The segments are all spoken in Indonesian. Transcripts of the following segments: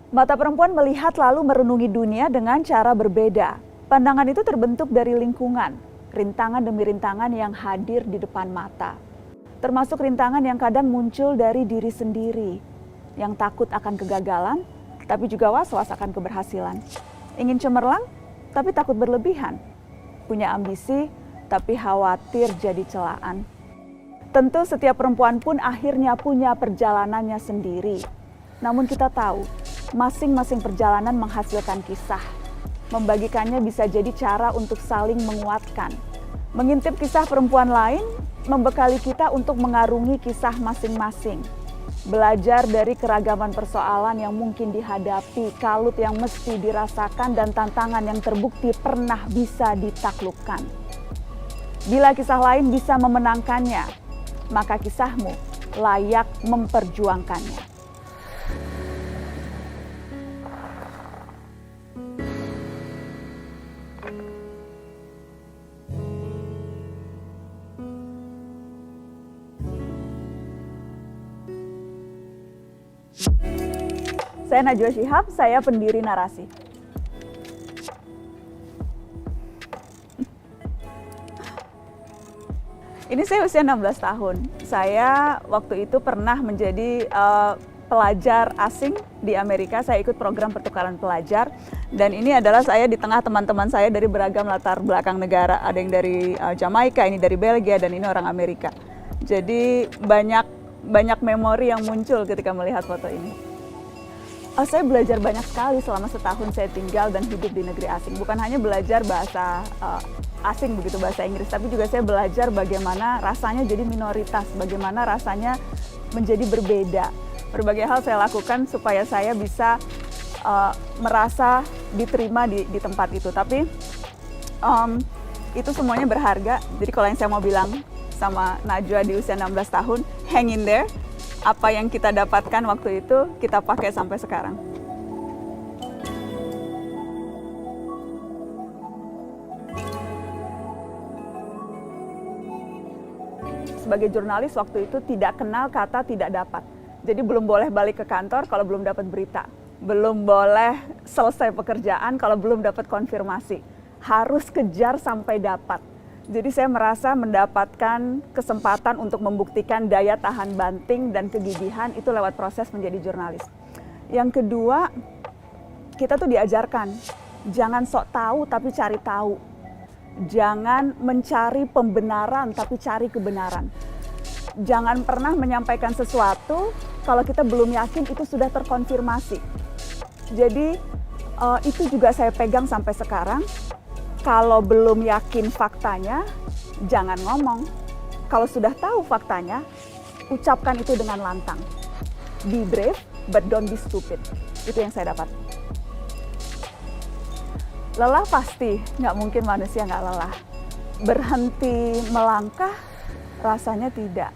Mata perempuan melihat lalu merenungi dunia dengan cara berbeda. Pandangan itu terbentuk dari lingkungan, rintangan demi rintangan yang hadir di depan mata. Termasuk rintangan yang kadang muncul dari diri sendiri, yang takut akan kegagalan, tapi juga was-was akan keberhasilan. Ingin cemerlang, tapi takut berlebihan. Punya ambisi, tapi khawatir jadi celaan. Tentu setiap perempuan pun akhirnya punya perjalanannya sendiri. Namun kita tahu, masing-masing perjalanan menghasilkan kisah. Membagikannya bisa jadi cara untuk saling menguatkan. Mengintip kisah perempuan lain, membekali kita untuk mengarungi kisah masing-masing. Belajar dari keragaman persoalan yang mungkin dihadapi, kalut yang mesti dirasakan, dan tantangan yang terbukti pernah bisa ditaklukkan. Bila kisah lain bisa memenangkannya, maka kisahmu layak memperjuangkannya. Saya Najwa Shihab, saya pendiri Narasi. Ini saya usia 16 tahun. Saya waktu itu pernah menjadi pelajar asing di Amerika. Saya ikut program pertukaran pelajar. Dan ini adalah saya di tengah teman-teman saya dari beragam latar belakang negara. Ada yang dari Jamaika, ini dari Belgia, dan ini orang Amerika. Jadi banyak memori yang muncul ketika melihat foto ini. Saya belajar banyak sekali selama setahun saya tinggal dan hidup di negeri asing. Bukan hanya belajar bahasa asing begitu, bahasa Inggris, tapi juga saya belajar bagaimana rasanya jadi minoritas, bagaimana rasanya menjadi berbeda. Berbagai hal saya lakukan supaya saya bisa merasa diterima di tempat itu. Tapi itu semuanya berharga. Jadi kalau yang saya mau bilang sama Najwa di usia 16 tahun, hang in there. Apa yang kita dapatkan waktu itu, kita pakai sampai sekarang. Sebagai jurnalis waktu itu tidak kenal kata tidak dapat. Jadi belum boleh balik ke kantor kalau belum dapat berita. Belum boleh selesai pekerjaan kalau belum dapat konfirmasi. Harus kejar sampai dapat. Jadi saya merasa mendapatkan kesempatan untuk membuktikan daya tahan banting dan kegigihan itu lewat proses menjadi jurnalis. Yang kedua, kita tuh diajarkan, jangan sok tahu tapi cari tahu. Jangan mencari pembenaran tapi cari kebenaran. Jangan pernah menyampaikan sesuatu kalau kita belum yakin itu sudah terkonfirmasi. Jadi itu juga saya pegang sampai sekarang. Kalau belum yakin faktanya, jangan ngomong. Kalau sudah tahu faktanya, ucapkan itu dengan lantang. Be brave, but don't be stupid. Itu yang saya dapat. Lelah pasti, nggak mungkin manusia nggak lelah. Berhenti melangkah, rasanya tidak.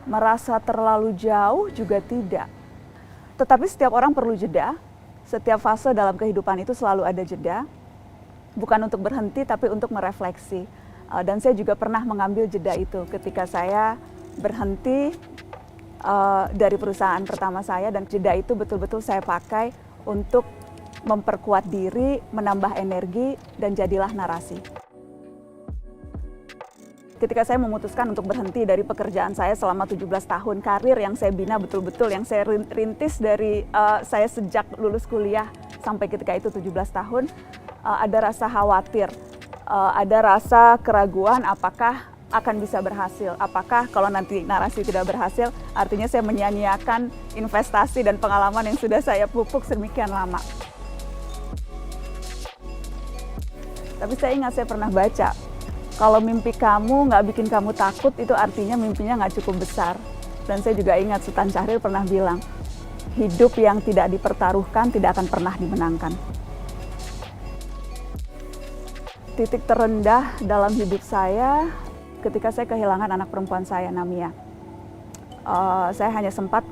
Merasa terlalu jauh juga tidak. Tetapi setiap orang perlu jeda. Setiap fase dalam kehidupan itu selalu ada jeda. Bukan untuk berhenti, tapi untuk merefleksi. Dan saya juga pernah mengambil jeda itu ketika saya berhenti dari perusahaan pertama saya, dan jeda itu betul-betul saya pakai untuk memperkuat diri, menambah energi, dan jadilah narasi. Ketika saya memutuskan untuk berhenti dari pekerjaan saya selama 17 tahun, karir yang saya bina betul-betul, yang saya rintis dari saya sejak lulus kuliah sampai ketika itu 17 tahun, ada rasa khawatir, ada rasa keraguan apakah akan bisa berhasil. Apakah kalau nanti narasi tidak berhasil, artinya saya menyia-nyiakan investasi dan pengalaman yang sudah saya pupuk sedemikian lama. Tapi saya ingat saya pernah baca, kalau mimpi kamu nggak bikin kamu takut, itu artinya mimpinya nggak cukup besar. Dan saya juga ingat Sultan Syahrir pernah bilang, hidup yang tidak dipertaruhkan tidak akan pernah dimenangkan. Titik terendah dalam hidup saya ketika saya kehilangan anak perempuan saya, Namia. Saya hanya sempat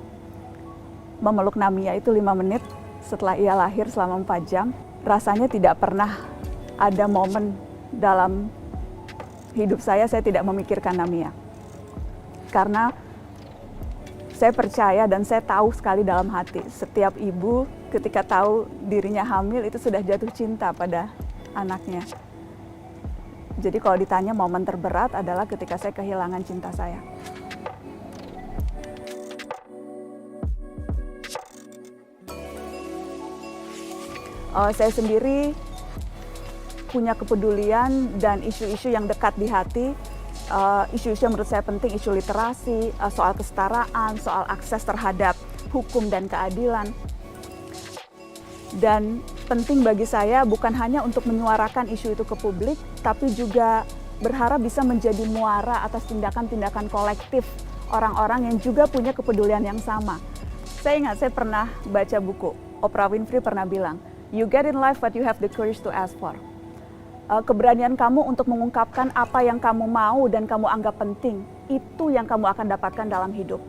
memeluk Namia itu 5 menit setelah ia lahir selama 4 jam. Rasanya tidak pernah ada momen dalam hidup saya tidak memikirkan Namia. Karena Saya percaya dan saya tahu sekali dalam hati, setiap ibu ketika tahu dirinya hamil itu sudah jatuh cinta pada anaknya. Jadi kalau ditanya momen terberat adalah ketika saya kehilangan cinta saya. Saya sendiri punya kepedulian dan isu-isu yang dekat di hati, isu-isu yang menurut saya penting, isu literasi, soal kesetaraan, soal akses terhadap hukum dan keadilan. Dan penting bagi saya bukan hanya untuk menyuarakan isu itu ke publik, tapi juga berharap bisa menjadi muara atas tindakan-tindakan kolektif orang-orang yang juga punya kepedulian yang sama. Saya ingat saya pernah baca buku, Oprah Winfrey pernah bilang, "You get in life what you have the courage to ask for." Keberanian kamu untuk mengungkapkan apa yang kamu mau dan kamu anggap penting, itu yang kamu akan dapatkan dalam hidup.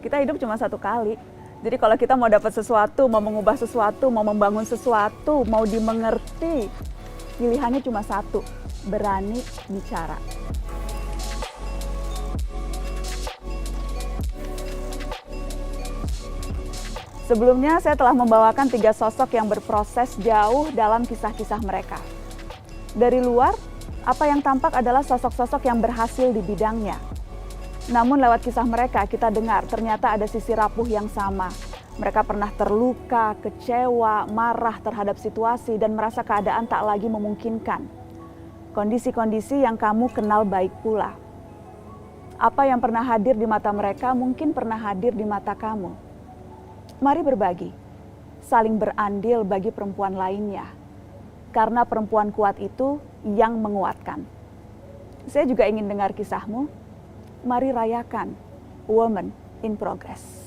Kita hidup cuma satu kali, jadi kalau kita mau dapat sesuatu, mau mengubah sesuatu, mau membangun sesuatu, mau dimengerti, pilihannya cuma satu, berani bicara. Sebelumnya saya telah membawakan 3 sosok yang berproses jauh dalam kisah-kisah mereka. Dari luar, apa yang tampak adalah sosok-sosok yang berhasil di bidangnya. Namun lewat kisah mereka kita dengar ternyata ada sisi rapuh yang sama. Mereka pernah terluka, kecewa, marah terhadap situasi dan merasa keadaan tak lagi memungkinkan. Kondisi-kondisi yang kamu kenal baik pula. Apa yang pernah hadir di mata mereka mungkin pernah hadir di mata kamu. Mari berbagi, saling berandil bagi perempuan lainnya. Karena perempuan kuat itu yang menguatkan. Saya juga ingin dengar kisahmu. Mari rayakan Woman in Progress.